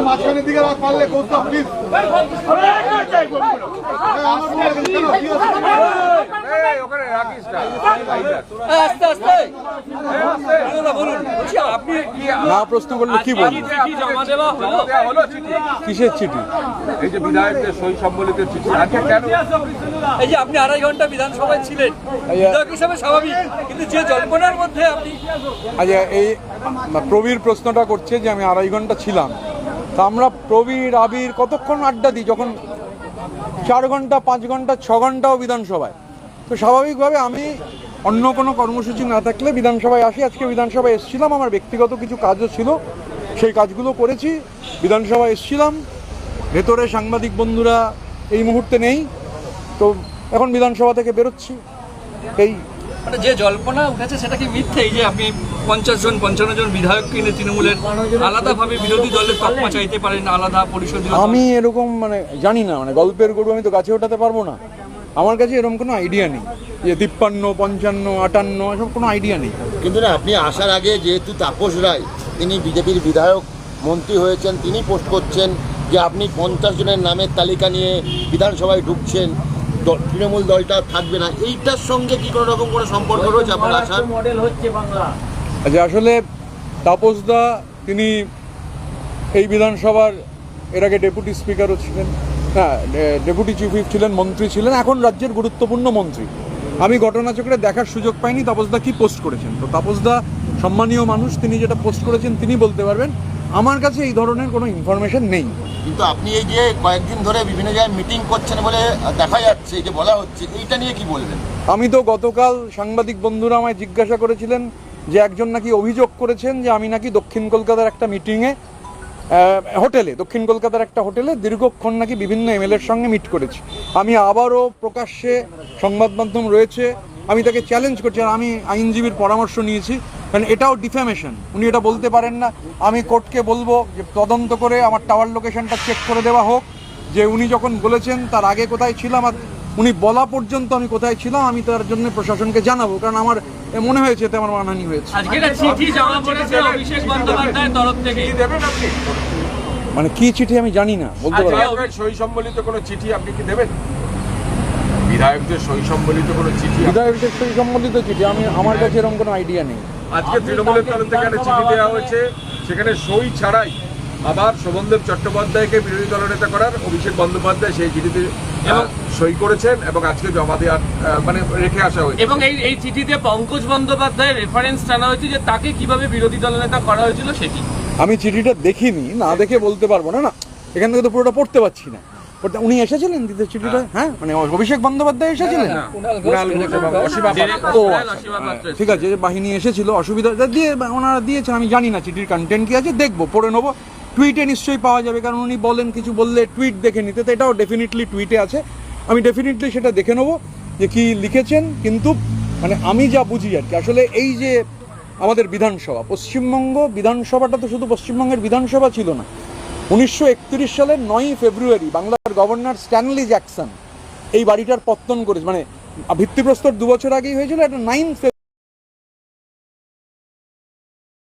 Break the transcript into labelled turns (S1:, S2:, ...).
S1: মাঝখানের দিকে পারলে কোথাও প্লিজ
S2: না প্রশ্ন করলে কি বলবো? কিসের চিঠি?
S3: এই যে বিধায়কদের সই সম্বলিত চিঠি আজকে কেন?
S4: এই যে আপনি 2.5 ঘন্টা বিধানসভায় ছিলেন বিধায়ক হিসাবে স্বাভাবিক, কিন্তু যে জল্পনার মধ্যে আপনি
S2: আচ্ছা, এই প্রবীর প্রশ্নটা করছে যে আমি 2.5 ঘন্টা ছিলাম, তা আমরা প্রবীর আবির কতক্ষণ আড্ডা দিই, যখন 4 ঘন্টা 5 ঘন্টা 6 ঘন্টাও বিধানসভায়। তো স্বাভাবিকভাবে আমি অন্য কোনো কর্মসূচি না থাকলে বিধানসভায় আসি। আজকে বিধানসভায় এসেছিলাম, আমার ব্যক্তিগত কিছু কাজও ছিল, সেই কাজগুলো করেছি। বিধানসভায় এসেছিলাম, ভেতরে সাংবাদিক বন্ধুরা এই মুহূর্তে নেই, তো এখন বিধানসভা থেকে বেরোচ্ছি। এই
S4: মানে যে জল্পনা উঠেছে সেটা কি মিথ্যে? এই যে আপনি 50 জন 55 জন বিধায়ক কিনে তৃণমূলের আলাদাভাবে বিরোধী দলের তকমা চাইতে পারেন, আলাদা পরিষদীয়।
S2: আমি এরকম মানে জানি না, মানে গল্পের গরু আমি তো গাছে ওঠাতে পারবো না। আমার কাছে এরকম কোনো আইডিয়া নেই যে 53, 55, 58 এসব কোনো আইডিয়া নেই।
S5: কিন্তু না, আপনি আসার আগে যেহেতু তাপস রায় তিনি বিজেপির বিধায়ক মন্ত্রী হয়েছেন, তিনি পোস্ট করছেন যে আপনি 50 জনের নামের তালিকা নিয়ে বিধানসভায় ঢুকছেন, তৃণমূল দলটা থাকবে না। এইটার সঙ্গে কি কোনো রকম কোনো সম্পর্ক রয়েছে আপনার আসার?
S2: আচ্ছা, আসলে তাপসদা তিনি এই বিধানসভার এর আগে ডেপুটি স্পিকারও ছিলেন, হ্যাঁ ডেপুটি চিফ হুইপ ছিলেন, মন্ত্রী ছিলেন, এখন রাজ্যের গুরুত্বপূর্ণ মন্ত্রী। আমি ঘটনাচক্রে দেখার সুযোগ পাইনি তাপসদা কি পোস্ট করেছেন। তো তাপসদা সম্মানীয় মানুষ, তিনি যেটা পোস্ট করেছেন তিনি বলতে পারবেন। আমার কাছে এই ধরনের কোনো ইনফরমেশন নেই।
S5: কিন্তু আপনি এই যে কয়েকদিন ধরে বিভিন্ন জায়গায় মিটিং করছেন বলে দেখা যাচ্ছে, এই যে বলা হচ্ছে, এইটা নিয়ে কি বলবেন?
S2: আমি তো গতকাল সাংবাদিক বন্ধুরা আমায় জিজ্ঞাসা করেছিলেন যে একজন নাকি অভিযোগ করেছেন যে আমি নাকি দক্ষিণ কলকাতার একটা মিটিংয়ে হোটেলে, দক্ষিণ কলকাতার একটা হোটেলে দীর্ঘক্ষণ নাকি বিভিন্ন এমএলএর সঙ্গে মিট করেছি। আমি আবারও প্রকাশ্যে, সংবাদ মাধ্যম রয়েছে, আমি তাকে চ্যালেঞ্জ করছি। আর আমি আইনজীবীর পরামর্শ নিয়েছি, কারণ এটাও ডিফ্যামেশন, উনি এটা বলতে পারেন না। আমি কোর্টকে বলবো যে তদন্ত করে আমার টাওয়ার লোকেশনটা চেক করে দেওয়া হোক, যে উনি যখন বলেছেন তার আগে কোথায় ছিলাম, আর উনি বলা পর্যন্ত আমি কোথায় ছিলাম আমি তার জন্য প্রশাসনকে জানাবো, কারণ আমার মনে হয়েছে এতে আমার মানহানি হয়েছে। মানে কি চিঠি আমি জানি না, বলতে পারবো।
S3: সই সম্বলিত কোনো চিঠি আপনি কি দেবেন? বিধায়কদের সই সম্বলিত কোনো চিঠি?
S2: বিধায়কদের সই সম্বলিত চিঠি আমার কাছে এরকম কোনো আইডিয়া নেই।
S3: আজকে তৃণমূলের তরফ থেকে একটা চিঠি দেওয়া হয়েছে, সেখানে সই ছাড়াই আবার শোভনদেব চট্টোপাধ্যায়কে বিরোধী দলনেতা করার অভিষেক বন্দ্যোপাধ্যায় সেই চিঠিতে সই করেছেন এবং আজকে জমা দেওয়ার মানে রেখে আসা হয়েছে।
S4: এবং এই চিঠিতে পঙ্কজ বন্দ্যোপাধ্যায়ের রেফারেন্স টানা হয়েছে যে তাকে কিভাবে বিরোধী দলনেতা করা হয়েছিল সেটি।
S2: আমি চিঠিটা দেখিনি, না দেখে বলতে পারবো না। না, এখান থেকে তো পুরোটা পড়তে পারছি না। উনি এসেছিলেন দিতে চিঠিটা? হ্যাঁ, মানে অভিষেক বন্দ্যোপাধ্যায় এসেছিলেন। ঠিক আছে, বাহিনী এসেছিল, অসুবিধা দিয়ে ওনারা দিয়েছেন। আমি জানি না চিঠির কন্টেন্ট কি আছে, দেখবো, পড়ে নেবো। টুইটে নিশ্চয়ই পাওয়া যাবে, কারণ উনি বলেন কিছু বললে টুইট দেখে নিতে, তো এটাও ডেফিনেটলি টুইটে আছে। আমি ডেফিনেটলি সেটা দেখে নেবো যে কি লিখেছেন। কিন্তু মানে আমি যা বুঝি আর কি, আসলে এই যে আমাদের বিধানসভা, পশ্চিমবঙ্গ বিধানসভাটা তো শুধু পশ্চিমবঙ্গের বিধানসভা ছিল না। 1931 সালের 9ই ফেব্রুয়ারি বাংলার গভর্নর স্ট্যানলি জ্যাকসন এই বাড়িটার পত্তন করেছে, মানে ভিত্তিপ্রস্তর 2 বছর আগেই হয়েছিল, এটা 9